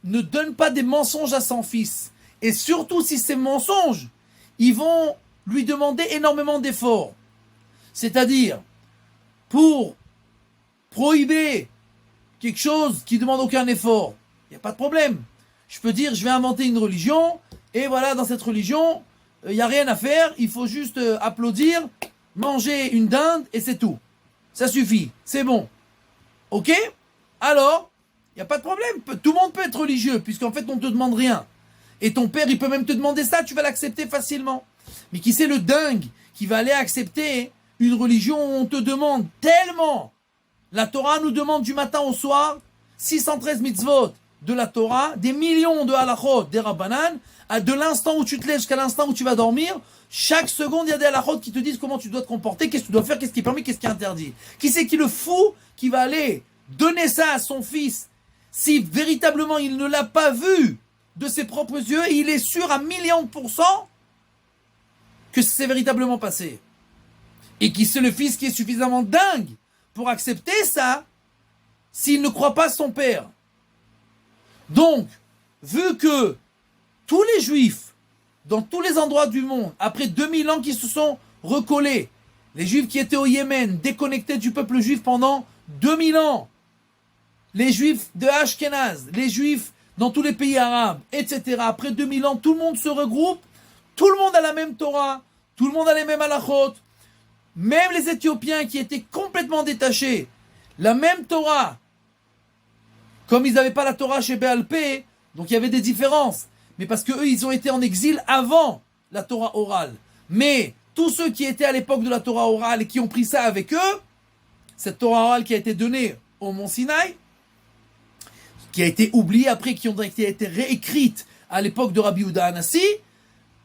S1: ne donne pas des mensonges à son fils. Et surtout si ces mensonges, ils vont lui demander énormément d'efforts. C'est-à-dire, pour prohiber quelque chose qui ne demande aucun effort, il n'y a pas de problème. Je peux dire, je vais inventer une religion, et voilà, dans cette religion, il n'y a rien à faire, il faut juste applaudir, manger une dinde, et c'est tout. Ça suffit, c'est bon. Ok? Alors, il n'y a pas de problème, tout le monde peut être religieux, puisqu'en fait, on ne te demande rien. Et ton père, il peut même te demander ça, tu vas l'accepter facilement. Mais qui c'est le dingue qui va aller accepter une religion où on te demande tellement? La Torah nous demande du matin au soir 613 mitzvot de la Torah, des millions de halachot, des rabbanan, de l'instant où tu te lèves jusqu'à l'instant où tu vas dormir. Chaque seconde, il y a des halachot qui te disent comment tu dois te comporter, qu'est-ce que tu dois faire, qu'est-ce qui est permis, qu'est-ce qui est interdit. Qui c'est qui le fou qui va aller donner ça à son fils si véritablement il ne l'a pas vu de ses propres yeux et il est sûr à millions de pourcents que c'est véritablement passé. Et qui c'est le fils qui est suffisamment dingue pour accepter ça s'il ne croit pas son père. Donc, vu que tous les juifs, dans tous les endroits du monde, après 2000 ans qui se sont recollés, les juifs qui étaient au Yémen, déconnectés du peuple juif pendant 2000 ans, les juifs de Ashkenaz, les juifs dans tous les pays arabes, etc. Après 2000 ans, tout le monde se regroupe, tout le monde a la même Torah, tout le monde a les mêmes halachot, même les Éthiopiens qui étaient complètement détachés, la même Torah, comme ils n'avaient pas la Torah chez Béal Pé, donc il y avait des différences, mais parce qu'eux, ils ont été en exil avant la Torah orale. Mais tous ceux qui étaient à l'époque de la Torah orale et qui ont pris ça avec eux, cette Torah orale qui a été donnée au Mont Sinaï, qui a été oubliée après, qui ont été réécrites à l'époque de Rabbi Yehuda Hanassi,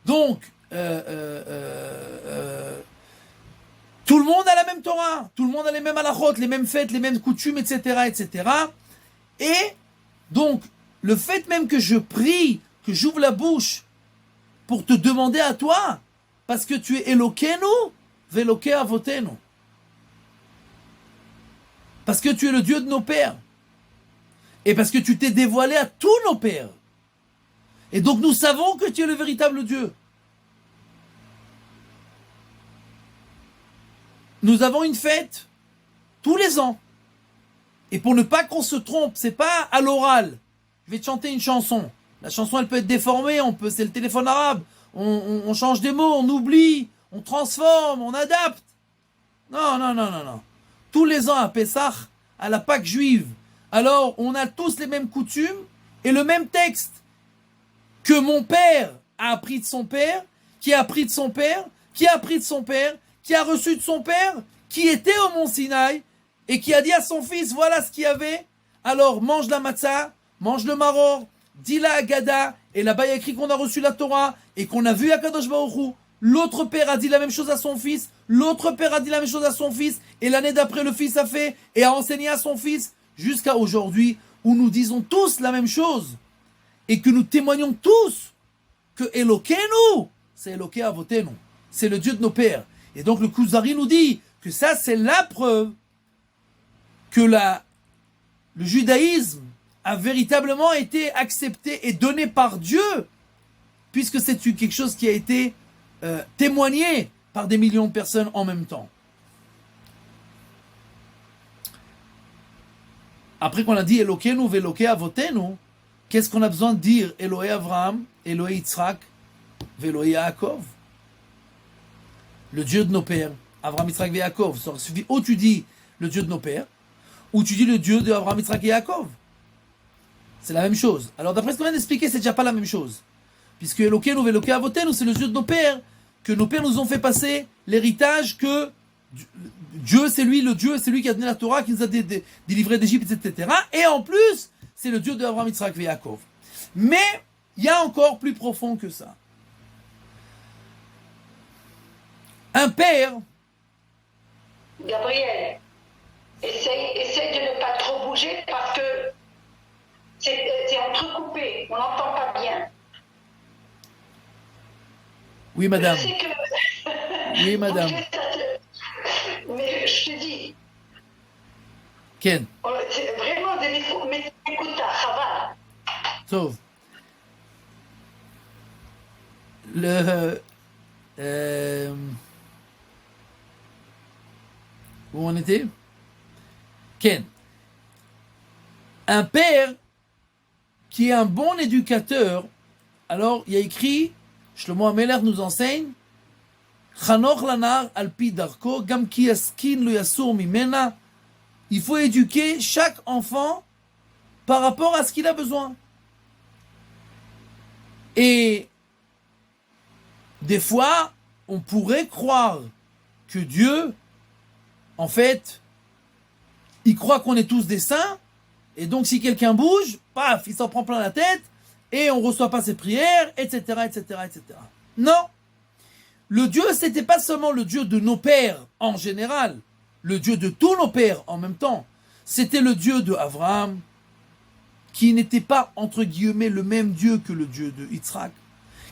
S1: donc tout le monde a la même Torah, tout le monde a les mêmes halachot, les mêmes fêtes, les mêmes coutumes, etc., etc. Et donc, le fait même que je prie, que j'ouvre la bouche pour te demander à toi, parce que tu es Elokeinu, Veloke Avotenu. Parce que tu es le Dieu de nos pères. Et parce que tu t'es dévoilé à tous nos pères. Et donc nous savons que tu es le véritable Dieu. Nous avons une fête tous les ans. Et pour ne pas qu'on se trompe, c'est pas à l'oral. Je vais te chanter une chanson. La chanson, elle peut être déformée, c'est le téléphone arabe. On change des mots, on oublie, on transforme, on adapte. Non, non, non, non, non. Tous les ans à Pessah, à la Pâque juive, alors on a tous les mêmes coutumes et le même texte que mon père a appris de son père, qui a appris de son père, qui a appris de son père, qui a reçu de son père, qui était au Mont Sinaï et qui a dit à son fils, voilà ce qu'il y avait, alors mange la matzah, mange le maror, dis la Haggadah, et là-bas il y a écrit qu'on a reçu la Torah et qu'on a vu Akadosh Baruch Hu. L'autre père a dit la même chose à son fils, l'autre père a dit la même chose à son fils, et l'année d'après le fils a fait et a enseigné à son fils, jusqu'à aujourd'hui où nous disons tous la même chose et que nous témoignons tous que Elokeinu, c'est Eloke Avotenu, c'est le Dieu de nos pères. Et donc le Kuzari nous dit que ça c'est la preuve que le judaïsme a véritablement été accepté et donné par Dieu, puisque c'est quelque chose qui a été témoigné par des millions de personnes en même temps. Après qu'on a dit Elokeinu veloke avotenu, qu'est-ce qu'on a besoin de dire Elohé Avraham, Elohé Yitzhak, velohé Yaakov? Le Dieu de nos pères, Avraham, Yitzhak et Yaakov. Ça suffit, ou tu dis le Dieu de nos pères, ou tu dis le Dieu de Avraham, Yitzhak et Yaakov. C'est la même chose. Alors d'après ce qu'on vient d'expliquer, c'est déjà pas la même chose. Puisque Elokeinu veloke avotenu, c'est le Dieu de nos pères, que nos pères nous ont fait passer l'héritage que Dieu, c'est lui, le Dieu, c'est lui qui a donné la Torah, qui nous a délivrés d'Égypte, etc. Et en plus, c'est le Dieu d'Abraham, Yitzhak et Yaakov. Mais il y a encore plus profond que ça. Un père...
S3: Gabriel, essaye de ne pas trop bouger parce que c'est entrecoupé, on n'entend pas bien.
S1: Oui, madame.
S3: Je sais que...
S1: Oui, madame.
S3: Mais je te dis...
S1: Ken.
S3: C'est vraiment mais écoute, ça va.
S1: Sauf. Où on était? Ken. Un père qui est un bon éducateur, alors il y a écrit, Shlomo HaMelech nous enseigne, Chanoch lanar alpi darko, gam ki yaskin lo yasur mimena. Il faut éduquer chaque enfant par rapport à ce qu'il a besoin. Et des fois, on pourrait croire que Dieu, en fait, il croit qu'on est tous des saints, et donc si quelqu'un bouge, paf, il s'en prend plein la tête, et on ne reçoit pas ses prières, etc., etc., etc. Non. Le Dieu, c'était pas seulement le Dieu de nos pères en général, le Dieu de tous nos pères en même temps. C'était le Dieu de Abraham, qui n'était pas, entre guillemets, le même Dieu que le Dieu de Yitzhak,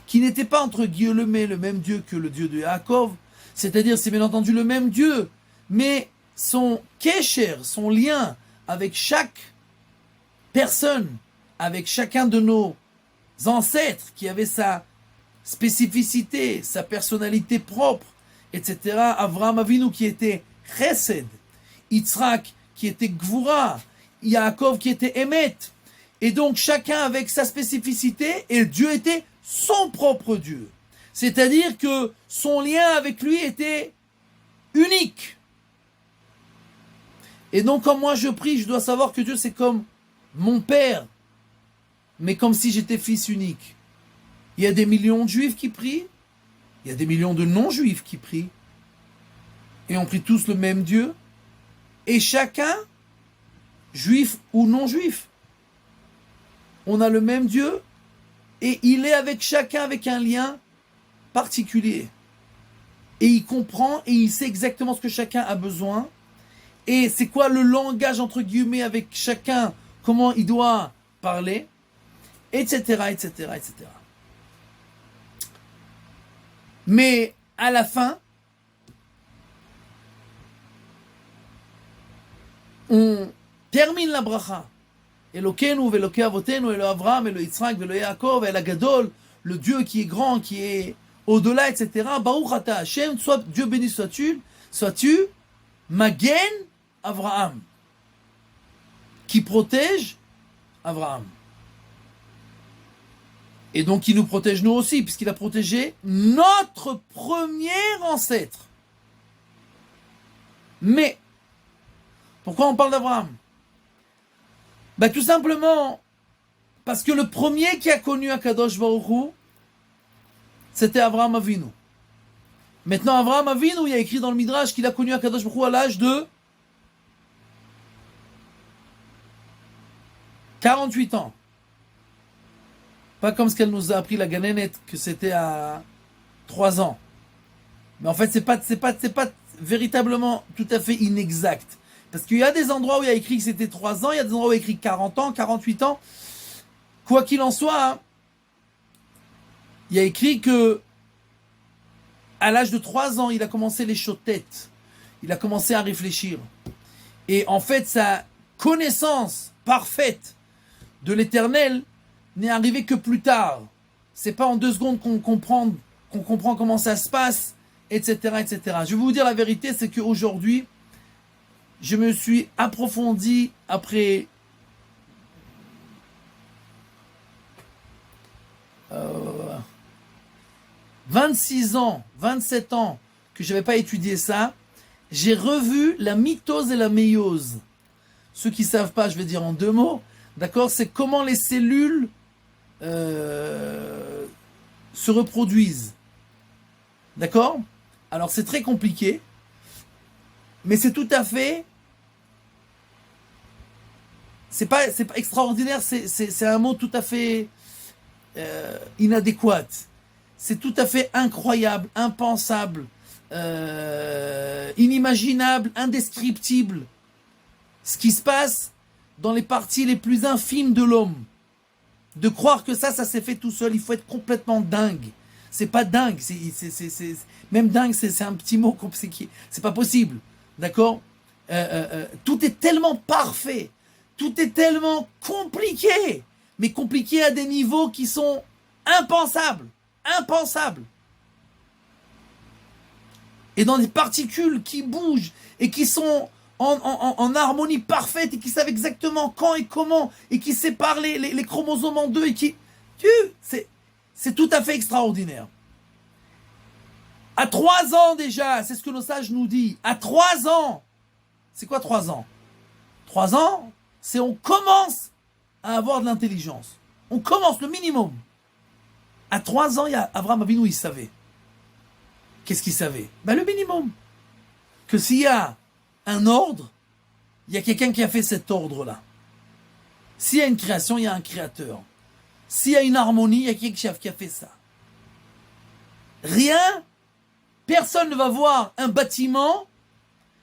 S1: qui n'était pas, entre guillemets, le même Dieu que le Dieu de Yaakov. C'est-à-dire, c'est bien entendu le même Dieu, mais son kesher, son lien avec chaque personne, avec chacun de nos ancêtres qui avait sa spécificité, sa personnalité propre, etc. Avraham Avinu qui était Chesed, Yitzhak qui était Gvura, Yaakov qui était Emet. Et donc chacun avec sa spécificité, et Dieu était son propre Dieu. C'est-à-dire que son lien avec lui était unique. Et donc quand moi je prie, je dois savoir que Dieu c'est comme mon père, mais comme si j'étais fils unique. Il y a des millions de juifs qui prient, il y a des millions de non-juifs qui prient, et on prie tous le même Dieu, et chacun, juif ou non-juif, on a le même Dieu, et il est avec chacun avec un lien particulier. Et il comprend, et il sait exactement ce que chacun a besoin, et c'est quoi le langage entre guillemets avec chacun, comment il doit parler, etc., etc., etc. Mais à la fin, on termine la bracha. Elokeinu, veloke avotenu, Elo Avraham, Elo Yitzhak, Velo Yaakov, El Agadol, le Dieu qui est grand, qui est au-delà, etc. Baruch ata Hashem, soit Dieu béni sois-tu, Magen Avraham, qui protège Avraham. Et donc il nous protège nous aussi, puisqu'il a protégé notre premier ancêtre. Mais, pourquoi on parle d'Abraham? Tout simplement parce que le premier qui a connu Akadosh Baruch Hu, c'était Avraham Avinu. Maintenant, Avraham Avinu, il y a écrit dans le Midrash qu'il a connu Akadosh Baruch Hu à l'âge de 48 ans. Pas comme ce qu'elle nous a appris la Ganenet, que c'était à 3 ans. Mais en fait, c'est pas véritablement tout à fait inexact. Parce qu'il y a des endroits où il y a écrit que c'était 3 ans, il y a des endroits où il y a écrit 40 ans, 48 ans. Quoi qu'il en soit, il y a écrit que à l'âge de 3 ans, il a commencé les chotettes. Il a commencé à réfléchir. Et en fait, sa connaissance parfaite de l'Éternel n'est arrivée que plus tard. C'est pas en 2 secondes qu'on comprend comment ça se passe, etc., etc. Je vais vous dire la vérité, c'est qu'aujourd'hui, je me suis approfondi après 26 ans, 27 ans que je n'avais pas étudié ça. J'ai revu la mitose et la méiose. Ceux qui ne savent pas, je vais dire en 2 mots. D'accord, c'est comment les cellules se reproduisent. D'accord? Alors c'est très compliqué, mais c'est tout à fait... C'est pas extraordinaire, c'est un mot tout à fait inadéquat. C'est tout à fait incroyable, impensable, inimaginable, indescriptible. Ce qui se passe dans les parties les plus infimes de l'homme. De croire que ça s'est fait tout seul, il faut être complètement dingue. C'est pas dingue, même dingue, c'est un petit mot compliqué. C'est pas possible, d'accord? Tout est tellement parfait. Tout est tellement compliqué, mais compliqué à des niveaux qui sont impensables. Impensables. Et dans des particules qui bougent et qui sont en harmonie parfaite et qui savent exactement quand et comment et qui séparent les chromosomes en deux et qui... C'est tout à fait extraordinaire. À 3 ans déjà, c'est ce que nos sages nous disent. À 3 ans. C'est quoi 3 ans? 3 ans, c'est on commence à avoir de l'intelligence. On commence le minimum. À 3 ans, il y a Abraham Avinu, il savait. Qu'est-ce qu'il savait? Le minimum. Que s'il y a un ordre, il y a quelqu'un qui a fait cet ordre-là. S'il y a une création, il y a un créateur. S'il y a une harmonie, il y a quelqu'un qui a fait ça. Rien, personne ne va voir un bâtiment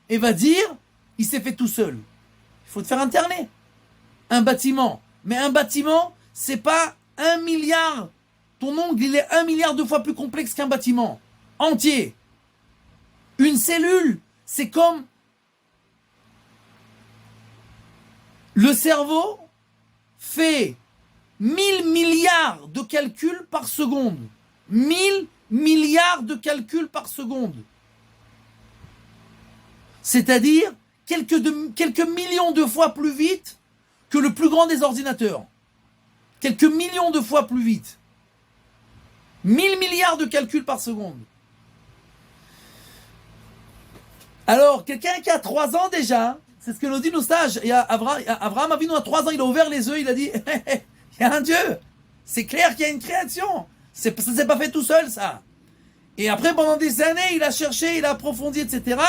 S1: et va dire, il s'est fait tout seul. Il faut te faire interner. Un bâtiment. Mais un bâtiment, c'est pas 1 milliard. Ton ongle, il est 1 milliard de fois plus complexe qu'un bâtiment. Entier. Une cellule, c'est comme... Le cerveau fait 1000 milliards de calculs par seconde. 1000 milliards de calculs par seconde. C'est-à-dire quelques millions de fois plus vite que le plus grand des ordinateurs. Quelques millions de fois plus vite. 1000 milliards de calculs par seconde. Alors, quelqu'un qui a 3 ans déjà, c'est ce que nous dit nos sages. Il y a Abraham Avinu à 3 ans, il a ouvert les yeux, il a dit, il y a un Dieu. C'est clair qu'il y a une création. Ça ne s'est pas fait tout seul, ça. Et après, pendant des années, il a cherché, il a approfondi, etc.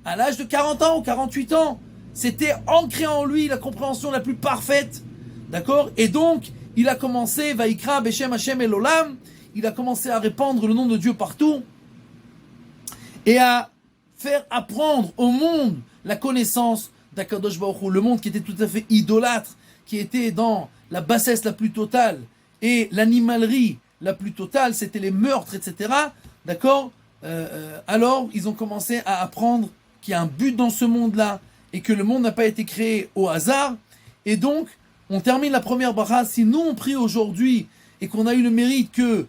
S1: À l'âge de 40 ans ou 48 ans, c'était ancré en lui la compréhension la plus parfaite. D'accord? Et donc, il a commencé, Vaikra, Beshem, Hashem, Elolam, il a commencé à répandre le nom de Dieu partout et à faire apprendre au monde la connaissance d'Akadosh Baruch Hu, le monde qui était tout à fait idolâtre, qui était dans la bassesse la plus totale et l'animalerie la plus totale, c'était les meurtres, etc. D'accord? Alors, ils ont commencé à apprendre qu'il y a un but dans ce monde-là et que le monde n'a pas été créé au hasard. Et donc, on termine la première bracha. Si nous, on prie aujourd'hui et qu'on a eu le mérite que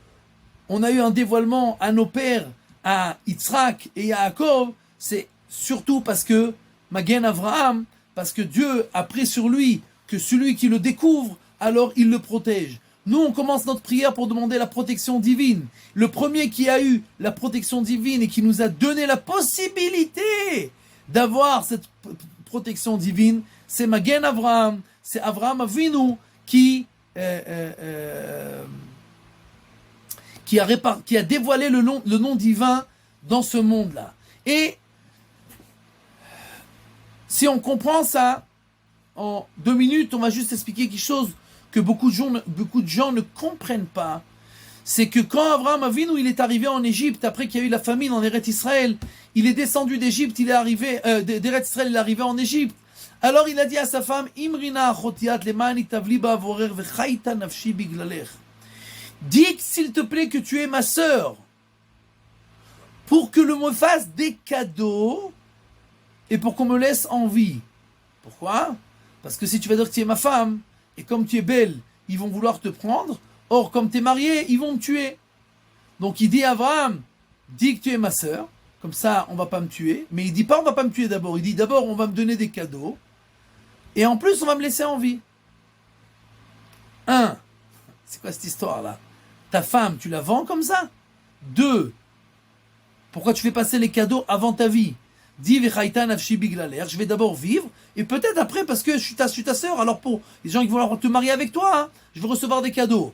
S1: on a eu un dévoilement à nos pères, à Yitzhak et à Yaakov, c'est surtout parce que Magen Avraham, parce que Dieu a pris sur lui que celui qui le découvre, alors il le protège. Nous, on commence notre prière pour demander la protection divine. Le premier qui a eu la protection divine et qui nous a donné la possibilité d'avoir cette protection divine, c'est Magen Avraham, c'est Avraham Avinu qui a dévoilé le nom divin dans ce monde-là. Et si on comprend ça, en 2 minutes, on va juste expliquer quelque chose que beaucoup de gens ne comprennent pas. C'est que quand Avraham Avinu, il est arrivé en Égypte, après qu'il y a eu la famine en Eretz Israël, il est descendu d'Égypte, il est arrivé, d'Eretz Israël, il est arrivé en Égypte. Alors il a dit à sa femme, Imrina achotiat lemani tavli ba'avorer vechaita nafshi biglalech. Dis s'il te plaît que tu es ma sœur, pour que le me fasse des cadeaux et pour qu'on me laisse en vie. Pourquoi? Parce que si tu vas dire que tu es ma femme, et comme tu es belle, ils vont vouloir te prendre. Or, comme tu es marié, ils vont me tuer. Donc il dit à Abraham, dis que tu es ma sœur, comme ça on va pas me tuer. Mais il dit pas on va pas me tuer d'abord, il dit d'abord on va me donner des cadeaux, et en plus on va me laisser en vie. C'est quoi cette histoire-là? Ta femme, tu la vends comme ça? 2, pourquoi tu fais passer les cadeaux avant ta vie? Dis vechaita nafshi biglaler, je vais d'abord vivre, et peut-être après, parce que je suis ta sœur, alors pour les gens qui vont te marier avec toi, je veux recevoir des cadeaux.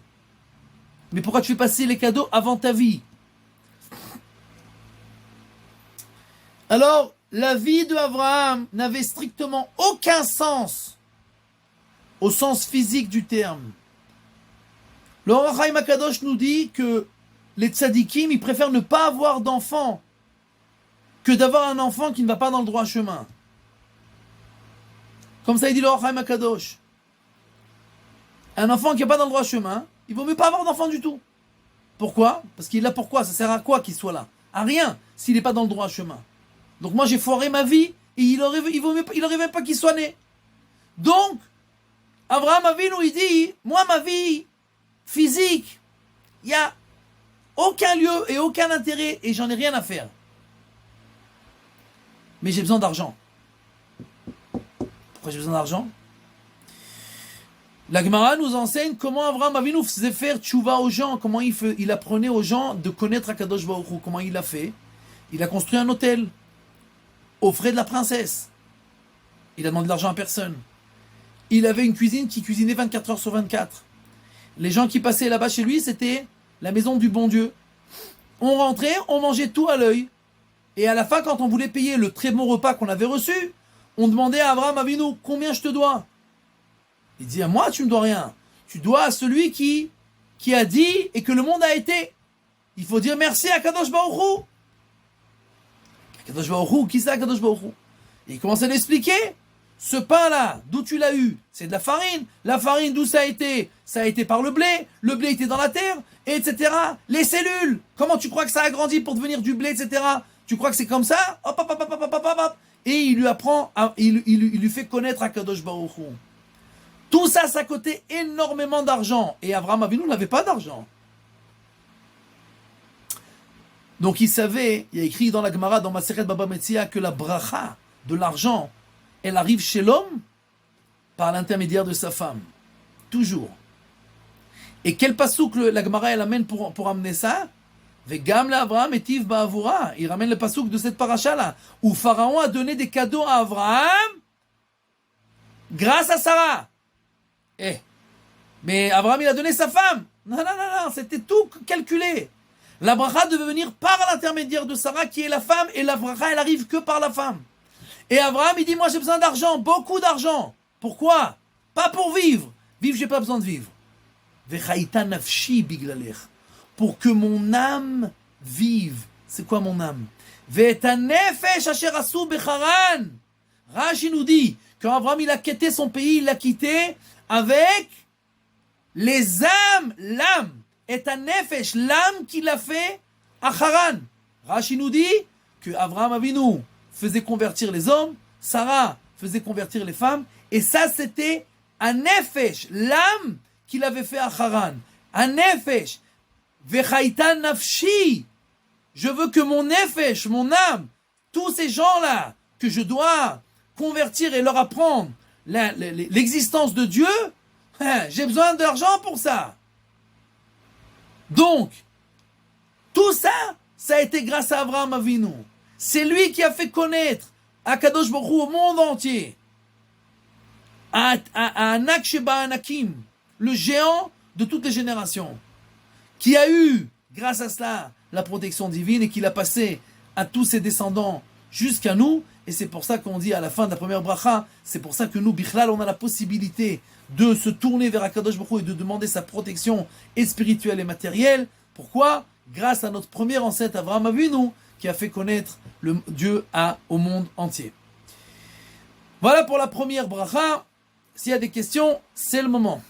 S1: Mais pourquoi tu fais passer les cadeaux avant ta vie? Alors, la vie de Abraham n'avait strictement aucun sens, au sens physique du terme. Le Ohr HaChaim HaKadosh nous dit que les tzadikim, ils préfèrent ne pas avoir d'enfant que d'avoir un enfant qui ne va pas dans le droit chemin. Comme ça, il dit le Ohr HaChaim HaKadosh. Un enfant qui n'est pas dans le droit chemin, il vaut mieux pas avoir d'enfant du tout. Pourquoi? Parce qu'il est là pourquoi? Ça sert à quoi qu'il soit là? À rien, s'il n'est pas dans le droit chemin. Donc moi, j'ai foiré ma vie, et il aurait même pas qu'il soit né. Donc, Abraham Avinu, il dit, moi, ma vie physique, il n'y a aucun lieu et aucun intérêt, et j'en ai rien à faire. Mais j'ai besoin d'argent. Pourquoi j'ai besoin d'argent? La Gemara nous enseigne comment Abraham Avinu faisait faire tchouva aux gens, comment il apprenait aux gens de connaître Akadosh Baruch Hu. Comment il l'a fait? Il a construit un hôtel aux frais de la princesse. Il a demandé de l'argent à personne. Il avait une cuisine qui cuisinait 24 heures sur 24. Les gens qui passaient là-bas chez lui, c'était la maison du bon Dieu. On rentrait, on mangeait tout à l'œil. Et à la fin, quand on voulait payer le très bon repas qu'on avait reçu, on demandait à Abraham Avinu, combien je te dois? Il dit, à moi, tu ne me dois rien. Tu dois à celui qui a dit et que le monde a été. Il faut dire merci à Kadosh Baruch Hu. Kadosh Baruch Hu, qui c'est Kadosh Baruch Hu? Et il commence à l'expliquer. Ce pain-là, d'où tu l'as eu? C'est de la farine. La farine, d'où ça a été? Ça a été par le blé. Le blé était dans la terre, etc. Les cellules. Comment tu crois que ça a grandi pour devenir du blé, etc. Tu crois que c'est comme ça? Hop, hop, hop, hop, hop, hop, hop. Et il lui apprend, il lui fait connaître Kadosh Baruch Hu. Tout ça, ça coûtait énormément d'argent. Et Abraham Avinu n'avait pas d'argent. Donc il savait, il y a écrit dans la Gemara, dans Masechet Baba Metzia, que la bracha de l'argent, elle arrive chez l'homme par l'intermédiaire de sa femme. Toujours. Et quel passouk la Gemara elle amène pour amener ça? Vegam la Abraham etiv ba'avura. Il ramène le passouk de cette paracha là, où Pharaon a donné des cadeaux à Abraham grâce à Sarah. Mais Abraham il a donné sa femme. Non, c'était tout calculé. La bracha devait venir par l'intermédiaire de Sarah qui est la femme, et la bracha elle arrive que par la femme. Et Abraham il dit, moi j'ai besoin d'argent, beaucoup d'argent. Pourquoi? Pas pour vivre. Vivre, j'ai pas besoin de vivre. Vechaïta nafshi biglalech. Pour que mon âme vive. C'est quoi mon âme? Ve'eta nefesh asher asu becharan. Rashi nous dit, quand Abraham il a quitté son pays, il l'a quitté avec les âmes, l'âme, et un nefesh, l'âme qu'il a fait à Haran. Rashi nous dit que Abraham Avinu faisait convertir les hommes, Sarah faisait convertir les femmes, et ça c'était un nefesh, l'âme qu'il avait fait à Haran. Un nefesh, vechaïta nafshi. Je veux que mon nefesh, mon âme, tous ces gens-là que je dois convertir et leur apprendre l'existence de Dieu, j'ai besoin d'argent pour ça. Donc, tout ça, ça a été grâce à Abraham Avinu. C'est lui qui a fait connaître Akadosh Baruch Hu au monde entier. À Anak Sheba Anakim, le géant de toutes les générations, qui a eu, grâce à cela, la protection divine et qui l'a passé à tous ses descendants jusqu'à nous. Et c'est pour ça qu'on dit à la fin de la première bracha, c'est pour ça que nous, Bichlal, on a la possibilité de se tourner vers Akadosh Baruch Hu et de demander sa protection et spirituelle et matérielle. Pourquoi? Grâce à notre premier ancêtre Avraham Avinu, qui a fait connaître le Dieu au monde entier. Voilà pour la première bracha. S'il y a des questions, c'est le moment.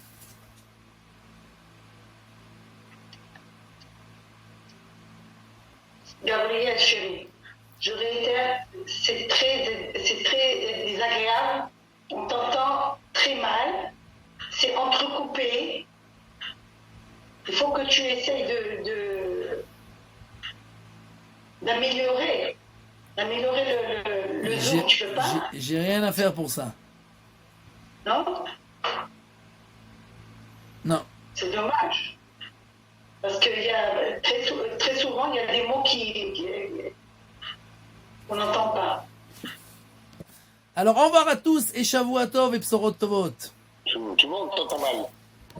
S3: Gabriel, chérie, je réitère, c'est très désagréable, on t'entend très mal, c'est entrecoupé. Il faut que tu essayes d'améliorer le zoom, tu peux pas?
S1: J'ai rien à faire pour ça.
S3: Non?
S1: Non.
S3: C'est dommage. Parce que très souvent, il y a des mots qu'on n'entend pas.
S1: Alors, au revoir à tous et Shavuot Tov et Bsorot Tovot.
S2: Tout le monde t'entend mal.